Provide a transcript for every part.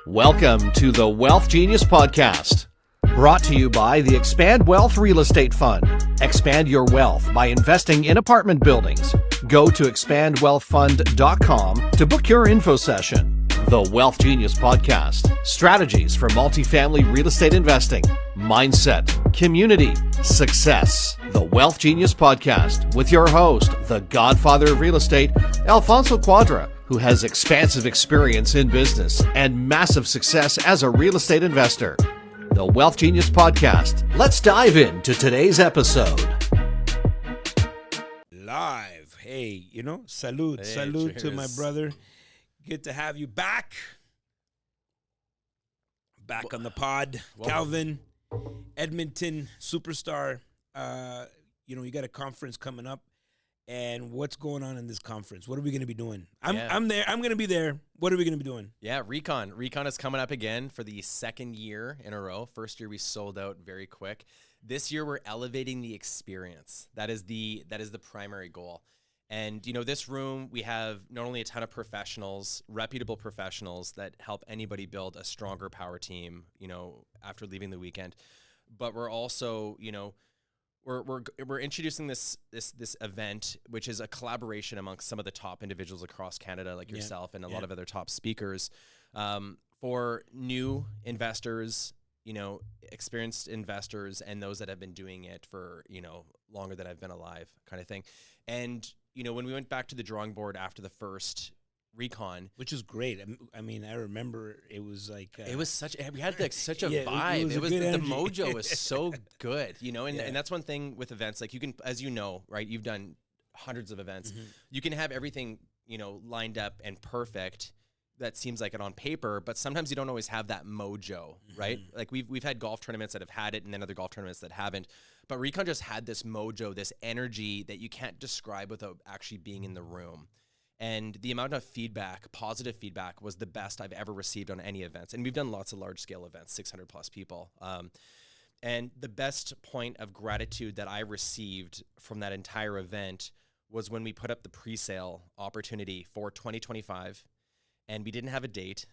Welcome to the Wealth Genius Podcast, brought to you by the Expand Wealth Real Estate Fund. Expand your wealth by investing in apartment buildings. Go to expandwealthfund.com to book your info session. The Wealth Genius Podcast, strategies for multifamily real estate investing, mindset, community, success. The Wealth Genius Podcast with your host, the godfather of real estate, Alfonso Cuadra, who has expansive experience in business and massive success as a real estate investor. The Wealth Genius Podcast. Let's dive into today's episode. Live. Hey, salute. Hey, salute to my cheers. brother. Good to have you back. Back on the pod. Whoa. Calvin, Edmonton superstar. You got a conference coming up. And what's going on in this conference? What are we going to be doing? I'm there. I'm going to be there. What are we going to be doing? Yeah, RECON. RECON is coming up again for the second year in a row. First year we sold out very quick. This year we're elevating the experience. That is the primary goal. And this room, we have not only a ton of professionals, reputable professionals that help anybody build a stronger power team, after leaving the weekend, but we're also, We're introducing this event, which is a collaboration amongst some of the top individuals across Canada, like yourself and a lot of other top speakers, for new investors, experienced investors, and those that have been doing it for longer than I've been alive, kind of thing. And when we went back to the drawing board after the first RECON, Which is great. I mean, I remember it was like it was we had such a Yeah, vibe. it was a good the energy. mojo was so good, and Yeah. that's one thing with events. Like you can, as you know, right? You've done hundreds of events. Mm-hmm. You can have everything, lined up and perfect. That seems like it on paper, but sometimes you don't always have that mojo, right? Like we've had golf tournaments that have had it, and then other golf tournaments that haven't. But RECON just had this mojo, this energy that you can't describe without actually being in the room. And the amount of feedback, positive feedback, was the best I've ever received on any events. And we've done lots of large-scale events, 600 plus people. And the best point of gratitude that I received from that entire event was when we put up the pre-sale opportunity for 2025, and we didn't have a date,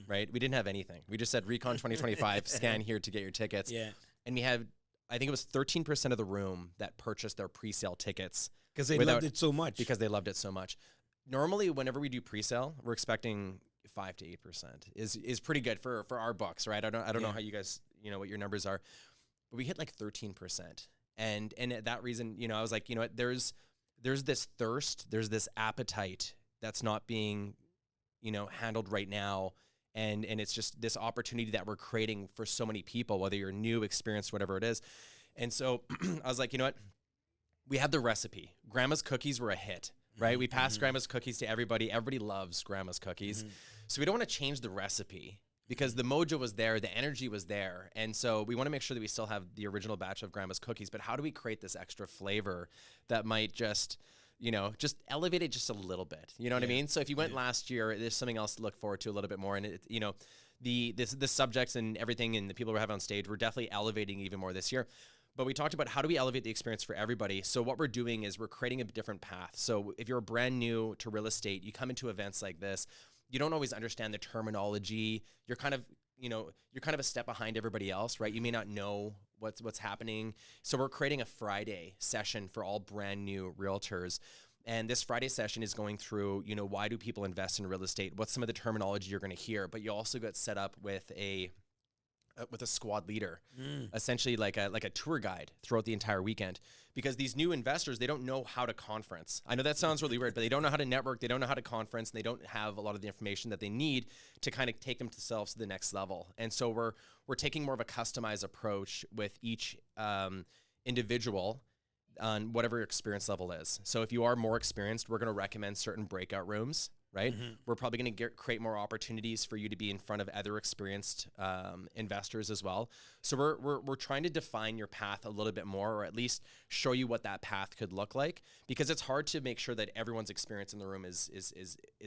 right? We didn't have anything. We just said RECON 2025, scan here to get your tickets. Yeah. And we had, I think it was 13% of the room that purchased their pre-sale tickets. Because they without- loved it so much. Because they loved it so much. Normally, whenever we do pre-sale, we're expecting 5 to 8% is pretty good for our books, right? I don't know how you guys, what your numbers are, but we hit like 13%. And that reason, I was like, what, there's this thirst, there's this appetite that's not being, handled right now. And it's just this opportunity that we're creating for so many people, whether you're new, experienced, whatever it is. And so I was like, what? We have the recipe. Grandma's cookies were a hit. Right? We passed Grandma's cookies to everybody. Everybody loves Grandma's cookies. So we don't want to change the recipe because the mojo was there, the energy was there. And so we want to make sure that we still have the original batch of Grandma's cookies, but how do we create this extra flavor that might just elevate it just a little bit? You know what I mean? So if you went last year, there's something else to look forward to a little bit more. And the subjects and everything and the people we have on stage, we're definitely elevating even more this year. But we talked about how do we elevate the experience for everybody. So what we're doing is we're creating a different path. So if you're brand new to real estate, you come into events like this, you don't always understand the terminology. You're kind of a step behind everybody else, right? You may not know what's happening. So we're creating a Friday session for all brand new realtors. And this Friday session is going through, why do people invest in real estate? What's some of the terminology you're going to hear? But you also get set up with a squad leader, essentially like a tour guide throughout the entire weekend, because these new investors, they don't know how to conference. I know that sounds really weird, but they don't know how to network. They don't know how to conference. And they don't have a lot of the information that they need to kind of take themselves to the next level. And so we're taking more of a customized approach with each individual on whatever your experience level is. So if you are more experienced, we're going to recommend certain breakout rooms. Right? We're probably going to create more opportunities for you to be in front of other experienced investors as well. So we're trying to define your path a little bit more, or at least show you what that path could look like, because it's hard to make sure that everyone's experience in the room is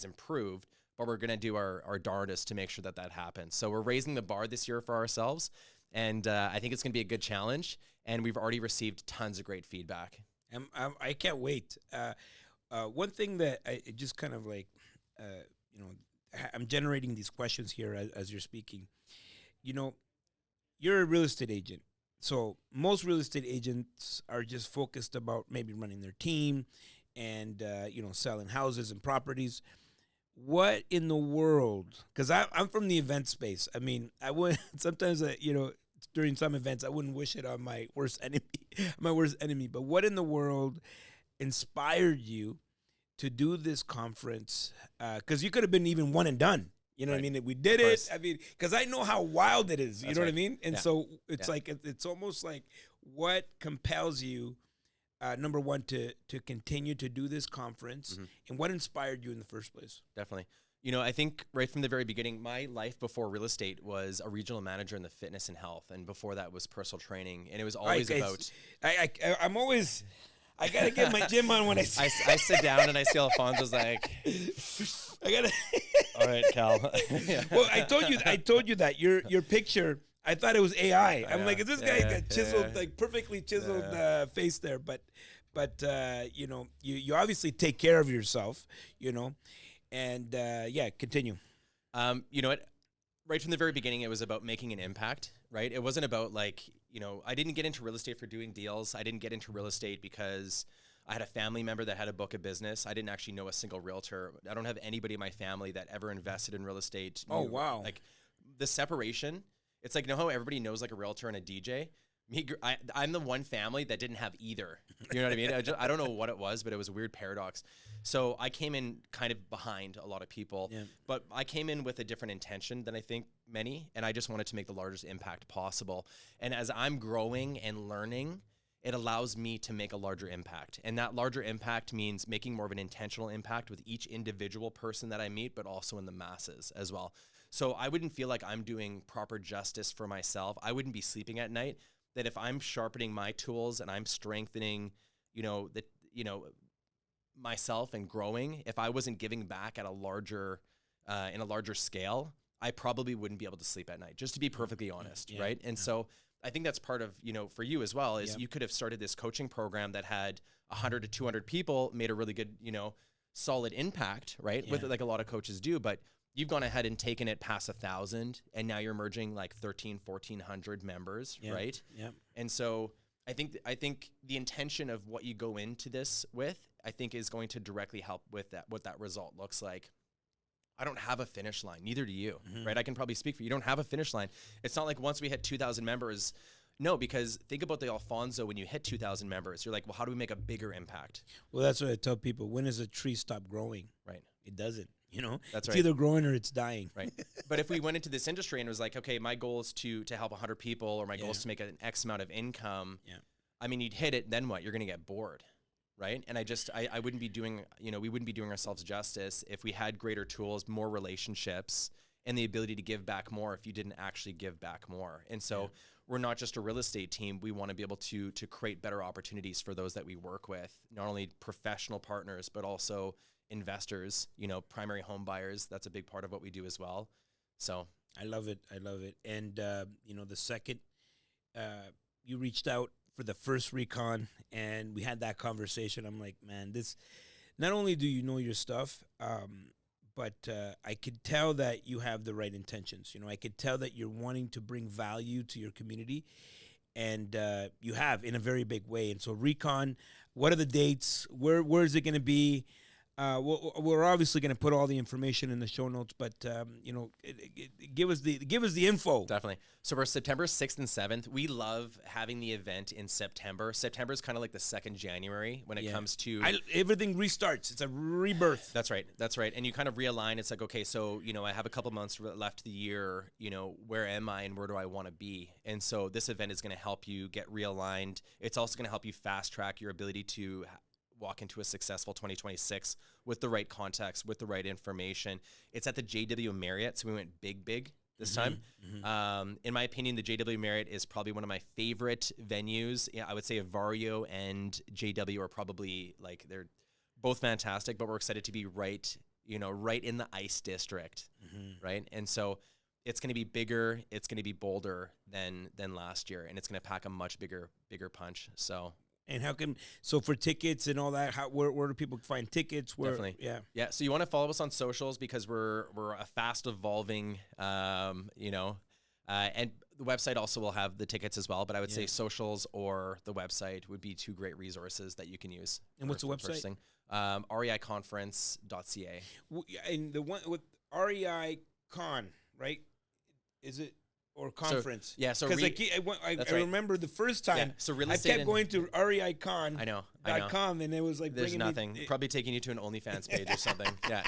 improved, but we're going to do our darndest to make sure that happens. So we're raising the bar this year for ourselves, and I think it's going to be a good challenge, and we've already received tons of great feedback. I can't wait. one thing that it just kind of like, you know, I'm generating these questions here as you're speaking. You know, you're a real estate agent. So most real estate agents are just focused about maybe running their team and, you know, selling houses and properties. What in the world? Because I'm from the event space. I mean, I would sometimes, you know, during some events, I wouldn't wish it on my worst enemy. But what in the world inspired you to do this conference? Because you could have been even one and done. You know what I mean? We did it. I mean, because I know how wild it is. You know what I mean? And so it's like, it's almost like what compels you, number one, to continue to do this conference, and what inspired you in the first place? Definitely. You know, I think right from the very beginning, my life before real estate was a regional manager in the fitness and health. And before that was personal training. And it was always about... I'm always... I got to get my gym on when I see... I sit down and I see Alfonso's like... I got to... All right, Cal. Yeah. Well, I told you that your picture, I thought it was AI. I'm like, is this guy got chiseled, like perfectly chiseled face there? But you know, you obviously take care of yourself, you know, and continue. You know what? Right from the very beginning, it was about making an impact, right? It wasn't about like, you know, I didn't get into real estate for doing deals. I didn't get into real estate because I had a family member that had a book of business. I didn't actually know a single realtor. I don't have anybody in my family that ever invested in real estate. Oh, wow. Like the separation, it's like, you know how everybody knows like a realtor and a DJ? I'm the one family that didn't have either. You know what I mean? I don't know what it was, but it was a weird paradox. So I came in kind of behind a lot of people, but I came in with a different intention than I think many, and I just wanted to make the largest impact possible. And as I'm growing and learning, it allows me to make a larger impact. And that larger impact means making more of an intentional impact with each individual person that I meet, but also in the masses as well. So I wouldn't feel like I'm doing proper justice for myself. I wouldn't be sleeping at night. That if I'm sharpening my tools and I'm strengthening, myself and growing, if I wasn't giving back at a larger, in a larger scale, I probably wouldn't be able to sleep at night, just to be perfectly honest, right? And so I think that's part of, you know, for you as well, is you could have started this coaching program that had 100 to 200 people, made a really good, you know, solid impact, right? With like a lot of coaches do, but you've gone ahead and taken it past 1,000, and now you're merging like 1,400 members, right? Yeah. And so I think the intention of what you go into this with, I think, is going to directly help with that, what that result looks like. I don't have a finish line, neither do you, right? I can probably speak for you. You don't have a finish line. It's not like once we hit 2,000 members. No, because think about the Alfonso, when you hit 2,000 members, you're like, well, how do we make a bigger impact? Well, that's what I tell people. When does a tree stop growing? Right. It doesn't. You know, that's it's either growing or it's dying. Right. But if we went into this industry and it was like, okay, my goal is to help 100 people, or my goal is to make an X amount of income. Yeah. I mean, you'd hit it, then what? You're going to get bored. Right. And I wouldn't be doing, you know, we wouldn't be doing ourselves justice if we had greater tools, more relationships, and the ability to give back more if you didn't actually give back more. And so we're not just a real estate team. We want to be able to create better opportunities for those that we work with, not only professional partners, but also investors, you know, primary home buyers. That's a big part of what we do as well. So I love it. And, you know, the second you reached out for the first RECON and we had that conversation, I'm like, man, this, not only do you know your stuff, but I could tell that you have the right intentions. You know, I could tell that you're wanting to bring value to your community, and you have in a very big way. And so RECON, what are the dates? Where is it going to be? We're obviously going to put all the information in the show notes, but you know, give us the info. Definitely. So we're September 6th and 7th. We love having the event in September. September is kind of like the second January when it comes to everything restarts. It's a rebirth. That's right. And you kind of realign. It's like, okay, so, you know, I have a couple months left the year. You know, where am I and where do I want to be? And so this event is going to help you get realigned. It's also going to help you fast track your ability to walk into a successful 2026 with the right context, with the right information. It's at the JW Marriott, so we went big this time. In my opinion, the JW Marriott is probably one of my favorite venues. Yeah, I would say Avario and JW are probably, like, they're both fantastic, but we're excited to be right in the ICE district, right? And so it's going to be bigger, it's going to be bolder than last year, and it's going to pack a much bigger punch. So. And how can so for tickets and all that? Where do people find tickets? Where, Definitely, yeah. So you want to follow us on socials because we're a fast evolving, and the website also will have the tickets as well. But I would say socials or the website would be two great resources that you can use. And what's the website? Purchasing. REIconference.ca. And the one with REICon, right? Is it? Or conference. So because I remember the first time. Yeah, so real I estate kept going to REICon. I know. .com, and it was like there's nothing. Probably taking you to an OnlyFans page or something. Yeah.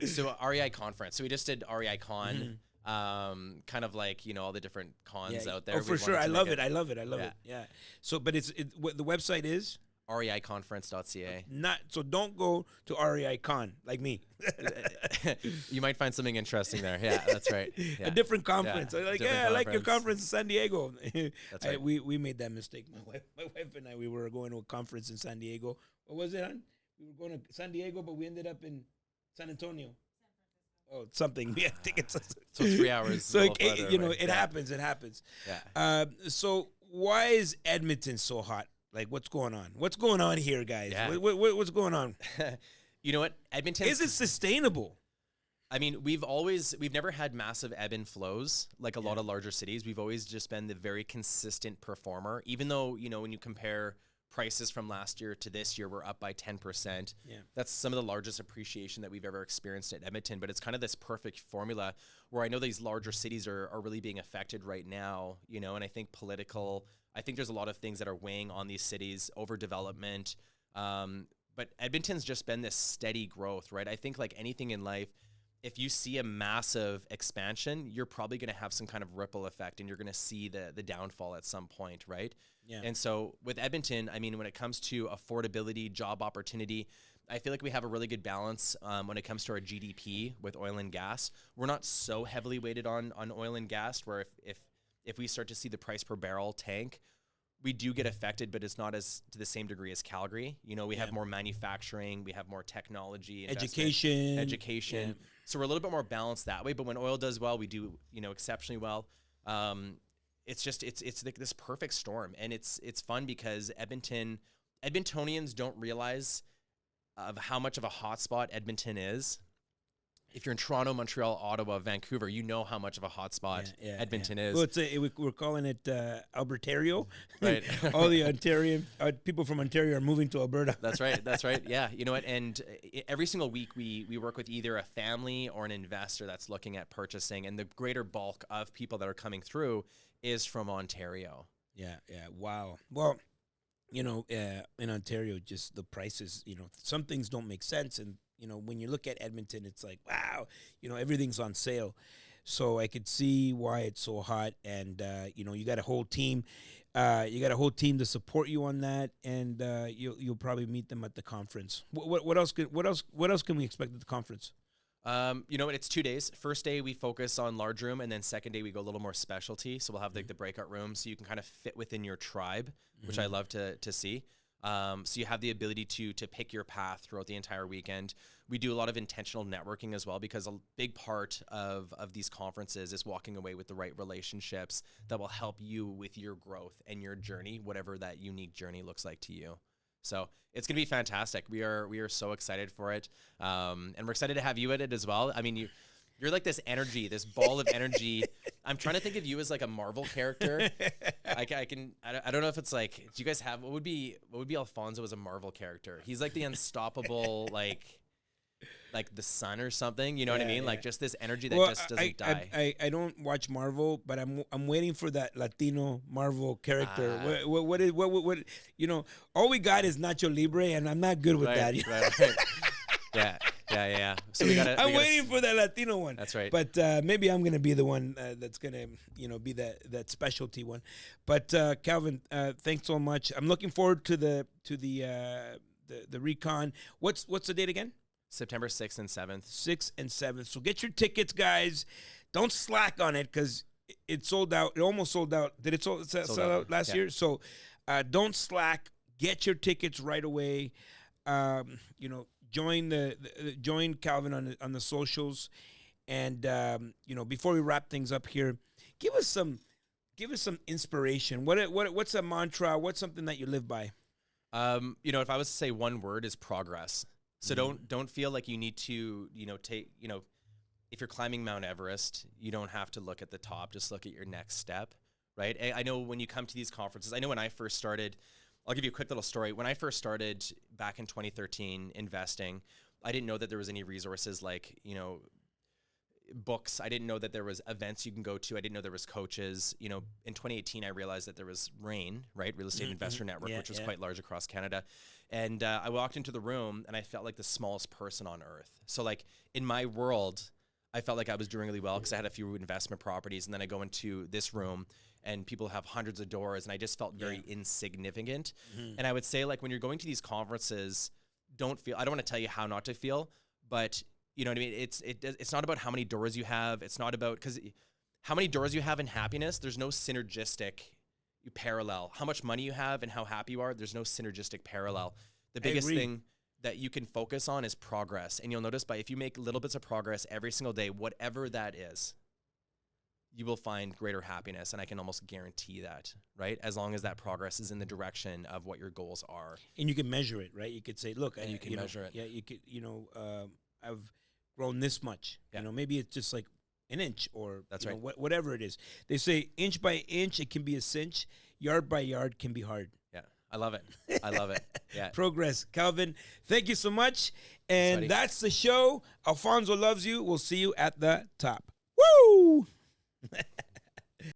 So REI conference. So we just did REICon. Kind of like all the different cons out there. Oh, for sure. I love it. Yeah. So, but what the website is. REIconference.ca. So don't go to REICon like me. You might find something interesting there. Yeah, that's right. Yeah. A different conference. I like your conference in San Diego. That's right. We made that mistake. My wife and I, we were going to a conference in San Diego. What was it, hon? We were going to San Diego, but we ended up in San Antonio. Oh, something. We had tickets. So 3 hours. So it happens. It happens. Yeah. So why is Edmonton so hot? Like, what's going on? What's going on here, guys? Yeah. What's going on? You know what? Edmonton is it sustainable? I mean, we've never had massive ebb and flows like a lot of larger cities. We've always just been the very consistent performer. Even though, when you compare prices from last year to this year, we're up by 10%. Yeah. That's some of the largest appreciation that we've ever experienced at Edmonton. But it's kind of this perfect formula where I know these larger cities are really being affected right now, and I think I think there's a lot of things that are weighing on these cities, overdevelopment. But Edmonton's just been this steady growth, right? I think like anything in life, if you see a massive expansion, you're probably going to have some kind of ripple effect and you're going to see the downfall at some point, right? Yeah. And so with Edmonton, I mean, when it comes to affordability, job opportunity, I feel like we have a really good balance when it comes to our GDP with oil and gas. We're not so heavily weighted on oil and gas where if we start to see the price per barrel tank, we do get affected, but it's not as to the same degree as Calgary. We have more manufacturing, we have more technology, education. Yeah. So we're a little bit more balanced that way. But when oil does well, we do exceptionally well. It's like this perfect storm, and it's fun because Edmontonians don't realize of how much of a hotspot Edmonton is. If you're in Toronto, Montreal, Ottawa, Vancouver, you know how much of a hotspot Edmonton is. Well, we're calling it Albertario. Right. All the people from Ontario are moving to Alberta. That's right. Yeah. You know what? And every single week we work with either a family or an investor that's looking at purchasing, and the greater bulk of people that are coming through is from Ontario. Yeah. Wow. Well, in Ontario, just the prices, some things don't make sense. And, when you look at Edmonton, it's like, wow, everything's on sale. So I could see why it's so hot. And, you got a whole team. You got a whole team to support you on that. And you'll probably meet them at the conference. What else can we expect at the conference? You know what? It's 2 days. First day we focus on large room, and then second day we go a little more specialty. So we'll have the breakout room, so you can kind of fit within your tribe, which I love to see. So you have the ability to pick your path throughout the entire weekend. We do a lot of intentional networking as well, because a big part of these conferences is walking away with the right relationships that will help you with your growth and your journey, whatever that unique journey looks like to you. So it's going to be fantastic. We are so excited for it. And we're excited to have you at it as well. I mean, you're like this energy, this ball of energy. I'm trying to think of you as like a Marvel character. I don't know if it's like, do you guys have, what would be Alfonso as a Marvel character? He's like the unstoppable, like the sun or something. You know what I mean? Like just this energy that just doesn't die. I don't watch Marvel, but I'm waiting for that Latino Marvel character. What all we got is Nacho Libre, and I'm not good with that. Right. Yeah. So I'm waiting for that Latino one. That's right. But maybe I'm gonna be the one that's gonna be that specialty one. But Calvin, thanks so much. I'm looking forward to the RECon. What's the date again? September 6th and 7th. 6th and 7th. So get your tickets, guys. Don't slack on it, because it sold out. It almost sold out. Did it sell out last year? So don't slack. Get your tickets right away. Join join Calvin on the socials, and before we wrap things up here, give us some inspiration. What's a mantra? What's something that you live by? You know, if I was to say one word, is progress. So don't feel like you need to, if you're climbing Mount Everest, you don't have to look at the top, just look at your next step, right? I know when you come to these conferences, I know when I first started, I'll give you a quick little story. When I first started back in 2013 investing, I didn't know that there was any resources like, books. I didn't know that there was events you can go to. I didn't know there was coaches. In 2018, I realized that there was REIN, right? Real Estate Investor Network, which was quite large across Canada. And I walked into the room and I felt like the smallest person on earth. So like in my world, I felt like I was doing really well because I had a few investment properties. And then I go into this room and people have hundreds of doors and I just felt very insignificant. And I would say like when you're going to these conferences, I don't want to tell you how not to feel, but you know what I mean? It's not about how many doors you have. It's not about, because how many doors you have in happiness, there's no synergistic parallel. How much money you have and how happy you are, there's no synergistic parallel. The biggest thing that you can focus on is progress. And you'll notice if you make little bits of progress every single day, whatever that is, you will find greater happiness. And I can almost guarantee that, right? As long as that progress is in the direction of what your goals are. And you can measure it, right? You could say, look, and you can measure it. Yeah, you could, I've grown this much. Maybe it's just like an inch or whatever it is. They say inch by inch, it can be a cinch. Yard by yard can be hard. Yeah, I love it. I love it. Yeah. Progress. Calvin, thank you so much. And that's the show. Alfonso loves you. We'll see you at the top. Woo!